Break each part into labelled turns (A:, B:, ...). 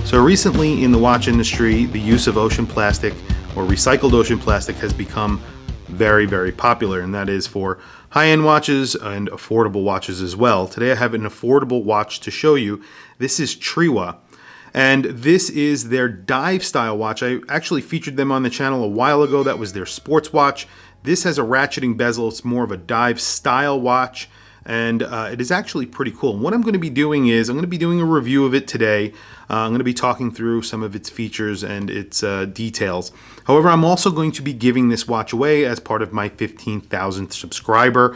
A: So recently in the watch industry, the use of ocean plastic or recycled ocean plastic has become very, very popular, and that is for high-end watches and affordable watches as well. Today I have an affordable watch to show you. This is Triwa, and this is their dive style watch. I actually featured them on the channel a while ago. That was their sports watch. This has a ratcheting bezel. It's more of a dive style watch, and it is actually pretty cool. And what I'm going to be doing is I'm going to be doing a review of it today. I'm going to be talking through some of its features and its details. However, I'm also going to be giving this watch away as part of my 15,000th subscriber.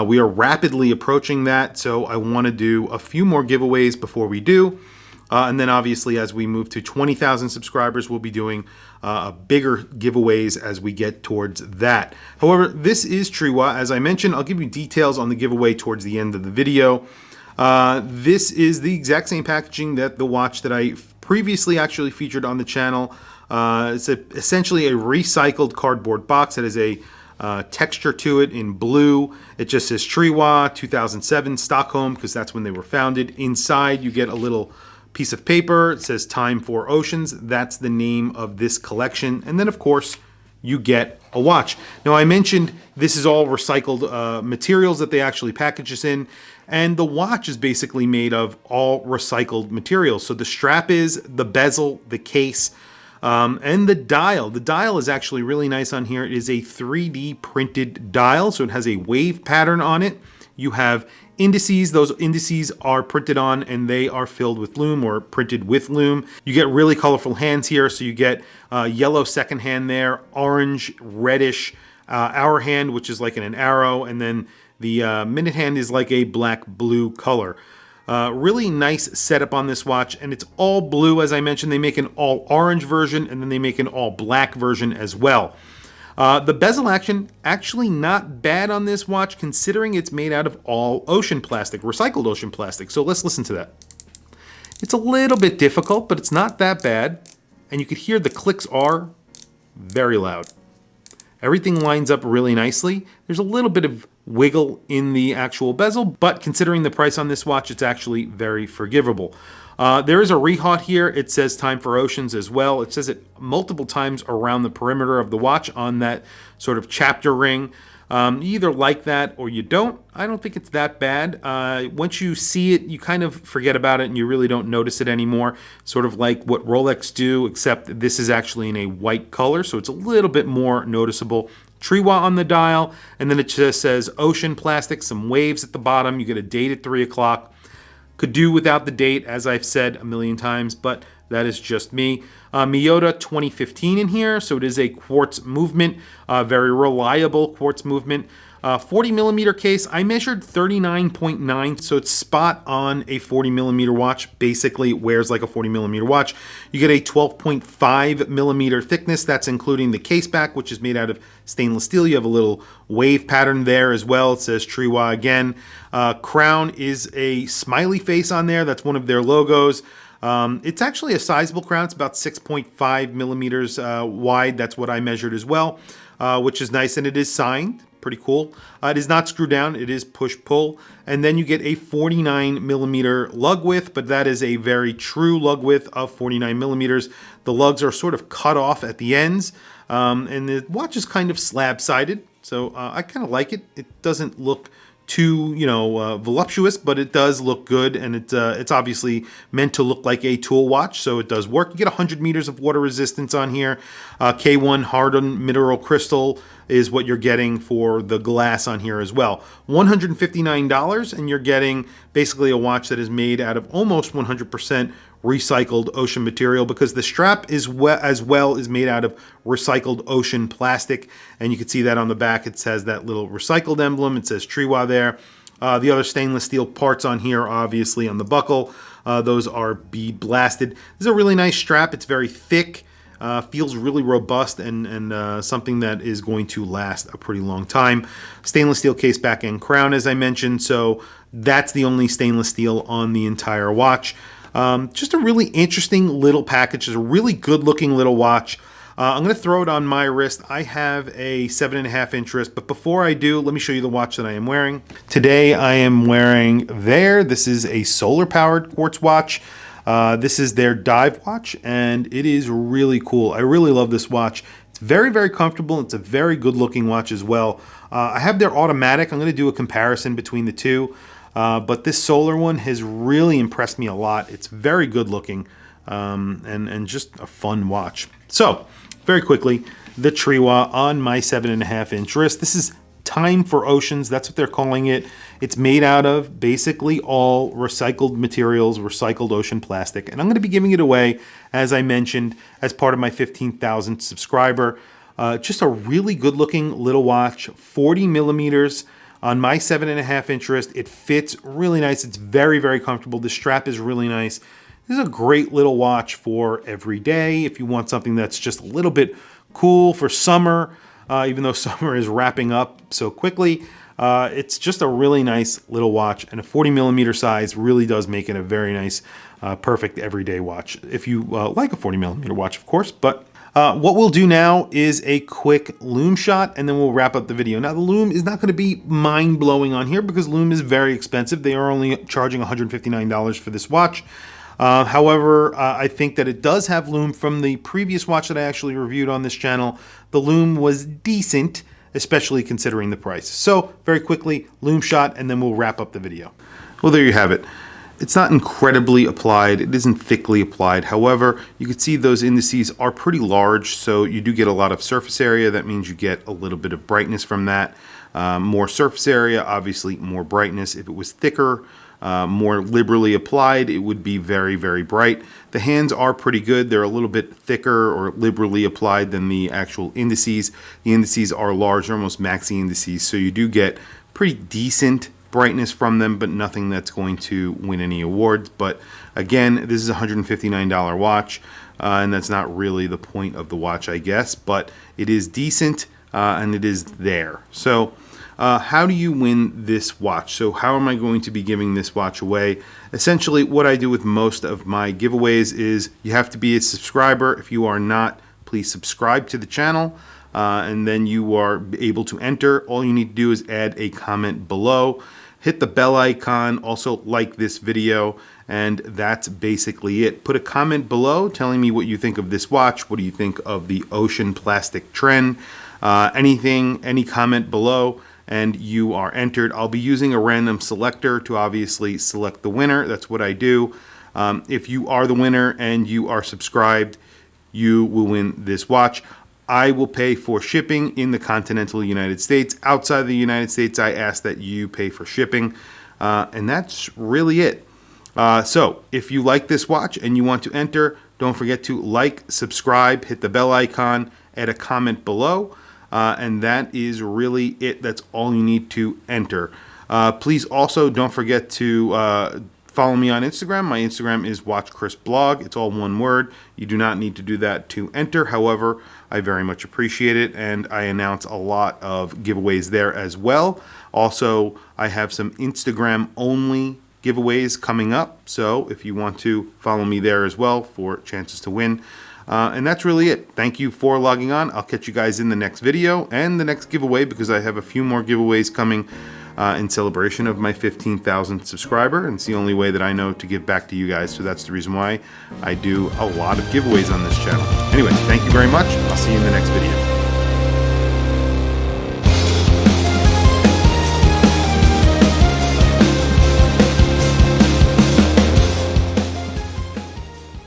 A: We are rapidly approaching that, so I want to do a few more giveaways before we do. And then obviously as we move to 20,000 subscribers, we'll be doing bigger giveaways as we get towards that. However, this is Triwa. As I mentioned, I'll give you details on the giveaway towards the end of the video. This is the exact same packaging that the watch that I previously actually featured on the channel. It's essentially a recycled cardboard box that has a texture to it in blue. It just says Triwa 2007 Stockholm because that's when they were founded. Inside you get a little piece of paper. It says Time for Oceans. That's the name of this collection. And then of course you get a watch. Now I mentioned this is all recycled materials that they actually package this in, and the watch is basically made of all recycled materials. So the strap is, the bezel, the case, and the dial. The dial is actually really nice on here. It is a 3D printed dial, so it has a wave pattern on it. You have indices. Those indices are printed on and they are filled with lume or printed with lume. You get really colorful hands here. So you get yellow second hand there, orange, reddish hour hand, which is like an arrow. And then the minute hand is like a black blue color. Really nice setup on this watch, and it's all blue. As I mentioned, they make an all orange version and then they make an all black version as well. The bezel action, actually not bad on this watch considering it's made out of all ocean plastic, recycled ocean plastic. So let's listen to that. It's a little bit difficult, but it's not that bad. And you can hear the clicks are very loud. Everything lines up really nicely. There's a little bit of wiggle in the actual bezel, but considering the price on this watch, it's actually very forgivable. There is a rehaut here. It says Time for Oceans as well. It says it multiple times around the perimeter of the watch on that sort of chapter ring. You either like that or you don't. I don't think it's that bad. Once you see it, you kind of forget about it and you really don't notice it anymore. Sort of like what Rolex do, except this is actually in a white color, so it's a little bit more noticeable. Triwa on the dial, and then it just says Ocean Plastic, some waves at the bottom. You get a date at 3 o'clock. Could do without the date, as I've said a million times, but that is just me. Miyota 2015 in here, so it is a quartz movement, very reliable quartz movement. 40 millimeter case, I measured 39.9, so it's spot on a 40 millimeter watch. Basically, it wears like a 40 millimeter watch. You get a 12.5 millimeter thickness. That's including the case back, which is made out of stainless steel. You have a little wave pattern there as well. It says Triwa again. Crown is a smiley face on there. That's one of their logos. It's actually a sizable crown. It's about 6.5 millimeters wide. That's what I measured as well, which is nice, and it is signed. Pretty cool. It is not screw down, it is push pull. And then you get a 49 millimeter lug width, but that is a very true lug width of 49 millimeters. The lugs are sort of cut off at the ends, and the watch is kind of slab sided. So I kind of like it. It doesn't look too, voluptuous, but it does look good, and it's obviously meant to look like a tool watch, so it does work. You get 100 meters of water resistance on here. K1 hardened mineral crystal is what you're getting for the glass on here as well. $159, and you're getting basically a watch that is made out of almost 100% recycled ocean material, because the strap is as well is made out of recycled ocean plastic, and you can see that on the back. It says that little recycled emblem. It says Triwa there. The other stainless steel parts on here, obviously on the buckle, those are bead blasted. This is a really nice strap. It's very thick. Feels really robust and something that is going to last a pretty long time. Stainless steel case back and crown, as I mentioned, so that's the only stainless steel on the entire watch. Just a really interesting little package. It's a really good looking little watch. I'm going to throw it on my wrist. I have a 7.5 inch wrist, but before I do, let me show you the watch that I am wearing. Today I am wearing this is a solar powered quartz watch. This is their dive watch, and it is really cool. I really love this watch. It's very, very comfortable. It's a very good looking watch as well. I have their automatic. I'm going to do a comparison between the two. But this solar one has really impressed me a lot. It's very good looking and just a fun watch. So, very quickly, the Triwa on my 7.5-inch wrist. This is Time for Oceans. That's what they're calling it. It's made out of basically all recycled materials, recycled ocean plastic. And I'm going to be giving it away, as I mentioned, as part of my 15,000 subscriber. Just a really good looking little watch, 40 millimeters. On my 7.5-inch wrist, it fits really nice. It's very, very comfortable. The strap is really nice. This is a great little watch for every day. If you want something that's just a little bit cool for summer, even though summer is wrapping up so quickly, it's just a really nice little watch. And a 40 millimeter size really does make it a very nice, perfect everyday watch. If you like a 40 millimeter watch, of course. But what we'll do now is a quick lume shot, and then we'll wrap up the video. Now, the lume is not going to be mind-blowing on here because lume is very expensive. They are only charging $159 for this watch. However, I think that it does have lume. From the previous watch that I actually reviewed on this channel, the lume was decent, especially considering the price. So, very quickly, lume shot, and then we'll wrap up the video. Well, there you have it. It's not incredibly applied. It isn't thickly applied. However, you can see those indices are pretty large, so you do get a lot of surface area. That means you get a little bit of brightness from that. More surface area, obviously more brightness. If it was thicker, more liberally applied, it would be very, very bright. The hands are pretty good. They're a little bit thicker or liberally applied than the actual indices. The indices are large, they're almost maxi indices, so you do get pretty decent brightness from them, but nothing that's going to win any awards. But again, this is a $159 watch, and that's not really the point of the watch, I guess, but it is decent and it is there. So how do you win this watch? So how am I going to be giving this watch away? Essentially, what I do with most of my giveaways is you have to be a subscriber. If you are not, please subscribe to the channel. And then you are able to enter. All you need to do is add a comment below. Hit the bell icon, also like this video, and that's basically it. Put a comment below telling me what you think of this watch. What do you think of the ocean plastic trend? Any comment below, and you are entered. I'll be using a random selector to obviously select the winner. That's what I do. If you are the winner and you are subscribed, you will win this watch. I will pay for shipping in the continental United States. Outside of the United States, I ask that you pay for shipping. And that's really it. So if you like this watch and you want to enter, don't forget to like, subscribe, hit the bell icon, add a comment below. And that is really it. That's all you need to enter. Please also don't forget to follow me on Instagram. My Instagram is WatchChrisBlog. It's all one word. You do not need to do that to enter. However, I very much appreciate it, and I announce a lot of giveaways there as well. Also, I have some Instagram-only giveaways coming up, so if you want to follow me there as well for chances to win. And that's really it. Thank you for logging on. I'll catch you guys in the next video and the next giveaway, because I have a few more giveaways coming in celebration of my 15,000 subscriber, and it's the only way that I know to give back to you guys, so that's the reason why I do a lot of giveaways on this channel. Anyway, thank you very much. I'll see you in the next video.